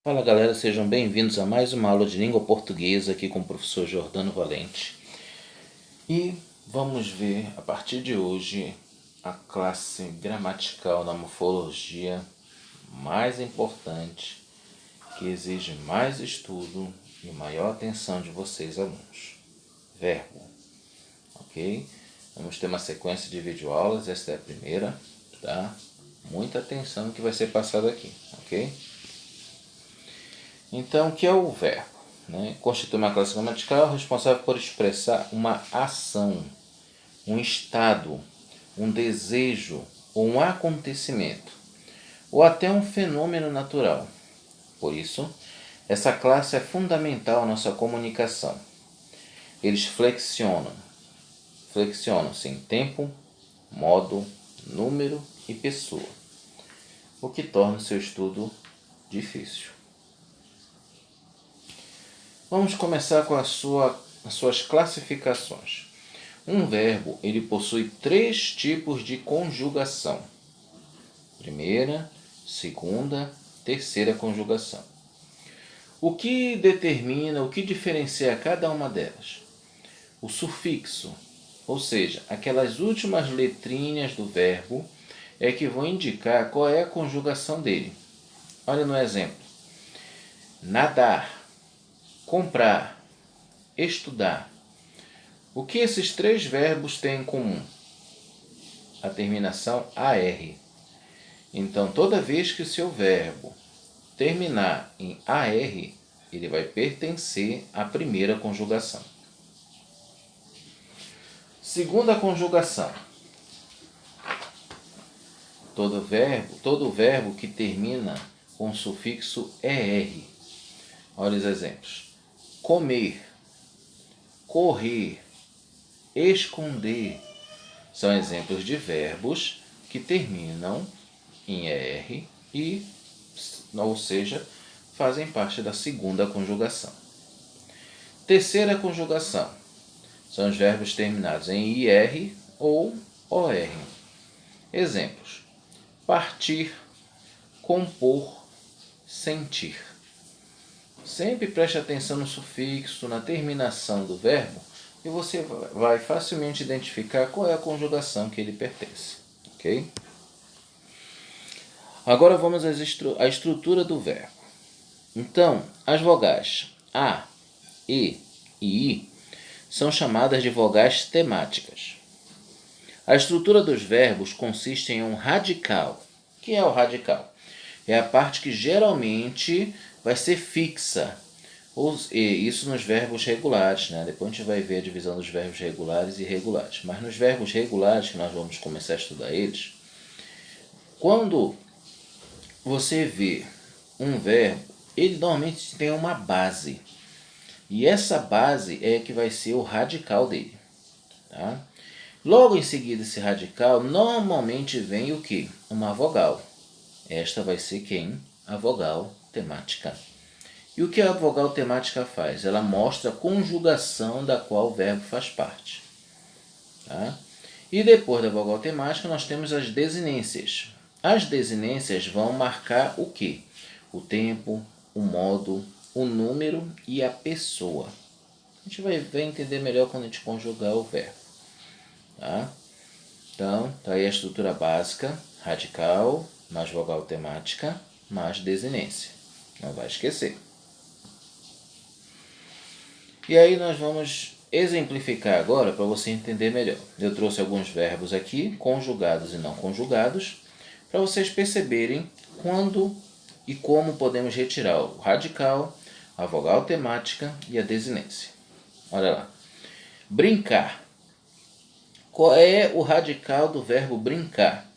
Fala galera, sejam bem-vindos a mais uma aula de língua portuguesa aqui com o professor Jordano Valente. E vamos ver a partir de hoje a classe gramatical da morfologia mais importante, que exige mais estudo e maior atenção de vocês alunos. Verbo, ok? Vamos ter uma sequência de videoaulas, esta é a primeira, tá? Muita atenção no que vai ser passado aqui, ok? Então, o que é o verbo? Constitui uma classe gramatical responsável por expressar uma ação, um estado, um desejo ou um acontecimento, ou até um fenômeno natural. Por isso, essa classe é fundamental à nossa comunicação. Eles flexionam-se em tempo, modo, número e pessoa, o que torna o seu estudo difícil. Vamos começar com as suas classificações. Um verbo ele possui 3 tipos de conjugação. Primeira, segunda, terceira conjugação. O que determina, o que diferencia cada uma delas? O sufixo, ou seja, aquelas últimas letrinhas do verbo é que vão indicar qual é a conjugação dele. Olha no exemplo. Nadar, comprar, estudar. O que esses 3 verbos têm em comum? A terminação AR. Então, toda vez que o seu verbo terminar em AR, ele vai pertencer à primeira conjugação. Segunda conjugação. Todo verbo que termina com o sufixo ER. Olha os exemplos. Comer, correr, esconder são exemplos de verbos que terminam em ER ou seja, fazem parte da segunda conjugação. Terceira conjugação são os verbos terminados em IR ou OR. Exemplos: partir, compor, sentir. Sempre preste atenção no sufixo, na terminação do verbo, e você vai facilmente identificar qual é a conjugação que ele pertence. Ok? Agora vamos à estrutura do verbo. Então, as vogais A, E e I são chamadas de vogais temáticas. A estrutura dos verbos consiste em um radical. O que é o radical? É a parte que geralmente vai ser fixa. Isso nos verbos regulares, Depois a gente vai ver a divisão dos verbos regulares e irregulares. Mas nos verbos regulares, que nós vamos começar a estudar eles, quando você vê um verbo, ele normalmente tem uma base. E essa base é que vai ser o radical dele. Tá? Logo em seguida, esse radical, normalmente vem o quê? Uma vogal. Esta vai ser quem? A vogal temática. E o que a vogal temática faz? Ela mostra a conjugação da qual o verbo faz parte. Tá? E depois da vogal temática, nós temos as desinências. As desinências vão marcar o quê? O tempo, o modo, o número e a pessoa. A gente vai entender melhor quando a gente conjugar o verbo. Tá? Então, tá aí a estrutura básica: radical, mais vogal temática, mais desinência. Não vai esquecer. E aí nós vamos exemplificar agora para você entender melhor. Eu trouxe alguns verbos aqui, conjugados e não conjugados, para vocês perceberem quando e como podemos retirar o radical, a vogal temática e a desinência. Olha lá. Brincar. Qual é o radical do verbo brincar?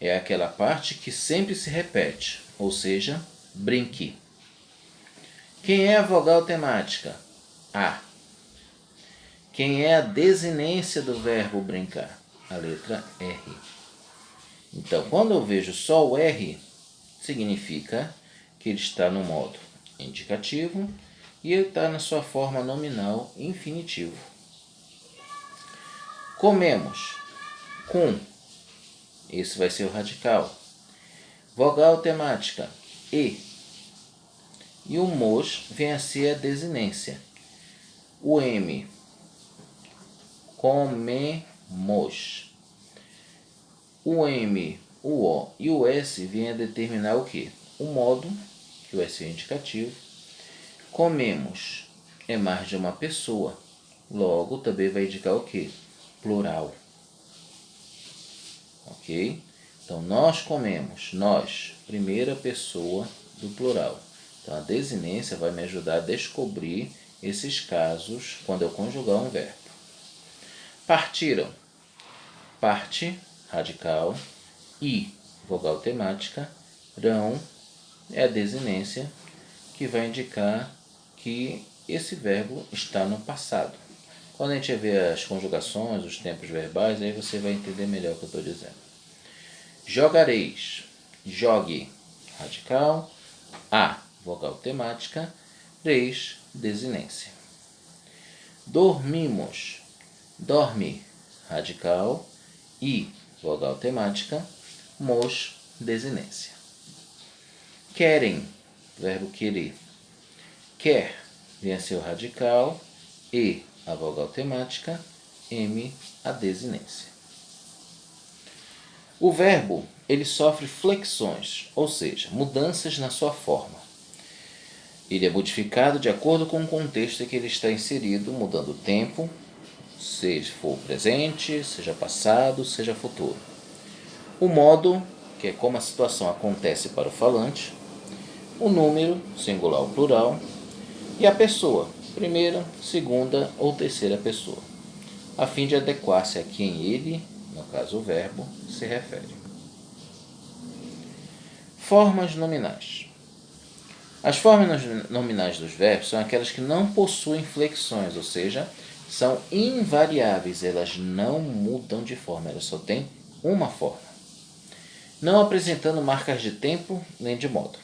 É aquela parte que sempre se repete, ou seja, brinque. Quem é a vogal temática? A. Quem é a desinência do verbo brincar? A letra R. Então, quando eu vejo só o R, significa que ele está no modo indicativo e ele está na sua forma nominal infinitivo. Comemos. Com. Esse vai ser o radical. Vogal temática. E. E o mos vem a ser a desinência. O M, comemos. O M, o O e o S vêm a determinar o quê? O modo, que o S é indicativo. Comemos é mais de uma pessoa. Logo, também vai indicar o quê? Plural. Ok? Então, nós comemos. Nós, primeira pessoa do plural. Então, a desinência vai me ajudar a descobrir esses casos quando eu conjugar um verbo. Partiram. Parte, radical. I, vogal temática. Rão é a desinência que vai indicar que esse verbo está no passado. Quando a gente vê as conjugações, os tempos verbais, aí você vai entender melhor o que eu estou dizendo. Jogareis. Jogue, radical. A, vogal temática. Reis, desinência. Dormimos. Dorme, radical. I, vogal temática. Mos, desinência. Querem, verbo querer. Quer, vem a ser o radical. E, a vogal temática. M, a desinência. O verbo, ele sofre flexões, ou seja, mudanças na sua forma. Ele é modificado de acordo com o contexto em que ele está inserido, mudando o tempo, seja for presente, seja passado, seja futuro. O modo, que é como a situação acontece para o falante. O número, singular ou plural. E a pessoa, primeira, segunda ou terceira pessoa, a fim de adequar-se a quem ele, no caso o verbo, se refere. Formas nominais. As formas nominais dos verbos são aquelas que não possuem flexões, ou seja, são invariáveis, elas não mudam de forma, elas só têm uma forma, não apresentando marcas de tempo nem de modo.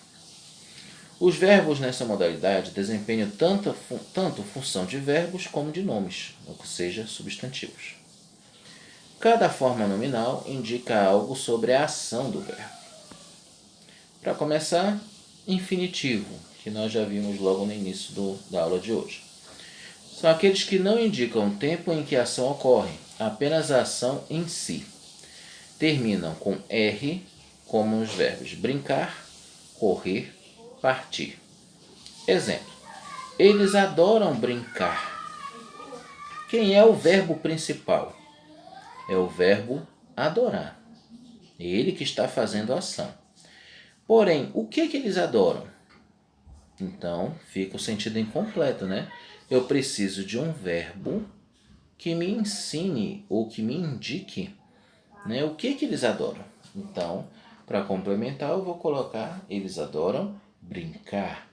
Os verbos nessa modalidade desempenham tanto função de verbos como de nomes, ou seja, substantivos. Cada forma nominal indica algo sobre a ação do verbo. Para começar, infinitivo, que nós já vimos logo no início da aula de hoje. São aqueles que não indicam o tempo em que a ação ocorre, apenas a ação em si. Terminam com R, como os verbos brincar, correr, partir. Exemplo: eles adoram brincar. Quem é o verbo principal? É o verbo adorar. É ele que está fazendo a ação. Porém, o que eles adoram? Então, fica o sentido incompleto, né? Eu preciso de um verbo que me ensine ou que me indique, né, o que eles adoram. Então, para complementar, eu vou colocar eles adoram brincar.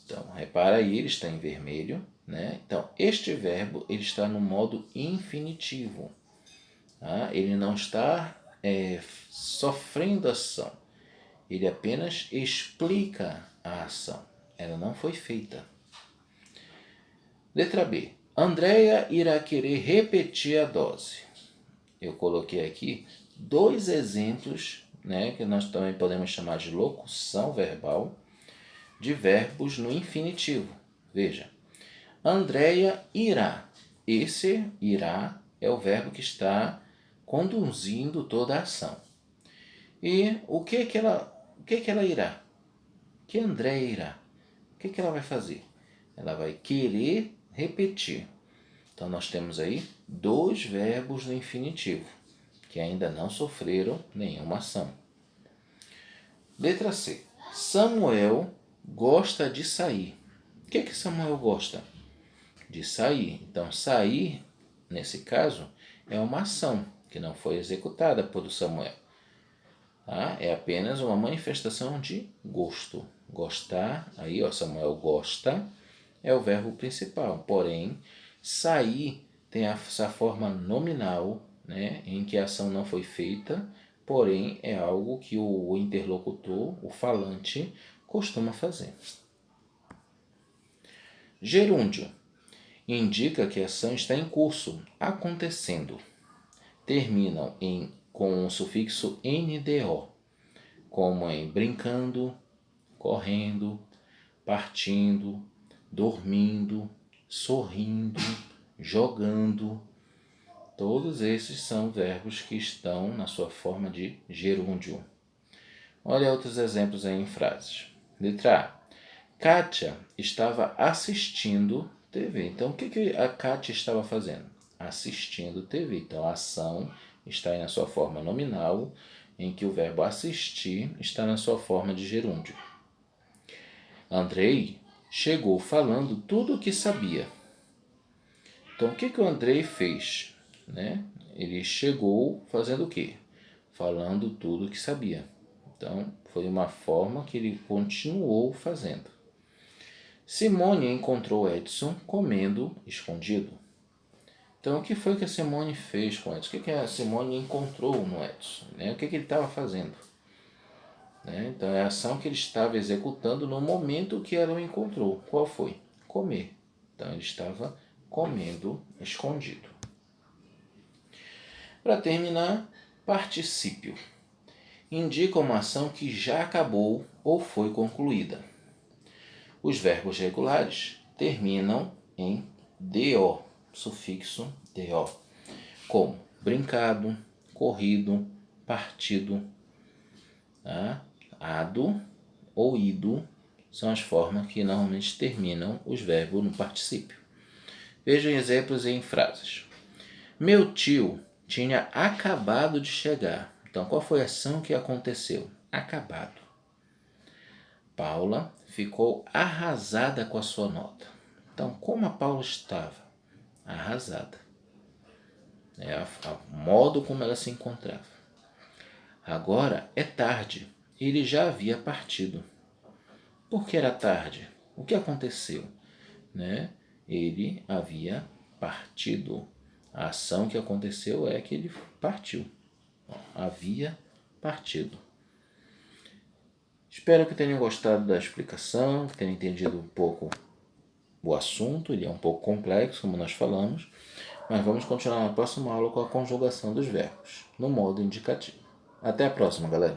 Então, repara aí, ele está em vermelho, né? Então, este verbo ele está no modo infinitivo. Tá? Ele não está sofrendo ação. Ele apenas explica a ação. Ela não foi feita. Letra B. Andréia irá querer repetir a dose. Eu coloquei aqui 2 exemplos, né, que nós também podemos chamar de locução verbal, de verbos no infinitivo. Veja, Andréia irá. Esse irá é o verbo que está conduzindo toda a ação. E o que ela irá? O que Andréia irá? O que ela vai fazer? Ela vai querer repetir. Então, nós temos aí 2 verbos no infinitivo, que ainda não sofreram nenhuma ação. Letra C. Samuel gosta de sair. O que Samuel gosta? De sair. Então, sair, nesse caso, é uma ação que não foi executada por Samuel. Tá? É apenas uma manifestação de gosto. Gostar, aí ó, Samuel gosta, é o verbo principal. Porém, sair tem essa forma nominal, né, em que a ação não foi feita, porém é algo que o interlocutor, o falante, costuma fazer. Gerúndio indica que a ação está em curso, acontecendo. Terminam com o sufixo NDO, como em brincando, correndo, partindo, dormindo, sorrindo, jogando. Todos esses são verbos que estão na sua forma de gerúndio. Olha outros exemplos aí em frases. Letra A. Kátia estava assistindo TV. Então, o que a Kátia estava fazendo? Assistindo TV. Então, a ação está aí na sua forma nominal, em que o verbo assistir está na sua forma de gerúndio. Andrei chegou falando tudo o que sabia. Então, o que o Andrei fez? Ele chegou fazendo o quê? Falando tudo o que sabia. Então, foi uma forma que ele continuou fazendo. Simone encontrou Edson comendo escondido. Então, o que foi que a Simone fez com o Edson? O que a Simone encontrou no Edson? O que ele estava fazendo? Então, é a ação que ele estava executando no momento que ela o encontrou. Qual foi? Comer. Então, ele estava comendo escondido. Para terminar, particípio. Indica uma ação que já acabou ou foi concluída. Os verbos regulares terminam em DO, sufixo DO, como brincado, corrido, partido, ado ou ido são as formas que normalmente terminam os verbos no particípio. Vejam exemplos em frases. Meu tio tinha acabado de chegar. Então, qual foi a ação que aconteceu? Acabado. Paula ficou arrasada com a sua nota. Então, como a Paula estava? Arrasada. O modo como ela se encontrava. Agora é tarde. Ele já havia partido. Por que era tarde? O que aconteceu? Ele havia partido. A ação que aconteceu é que ele partiu. Havia partido. Espero que tenham gostado da explicação, que tenham entendido um pouco o assunto. Ele é um pouco complexo, como nós falamos, mas vamos continuar na próxima aula com a conjugação dos verbos, no modo indicativo. Até a próxima, galera!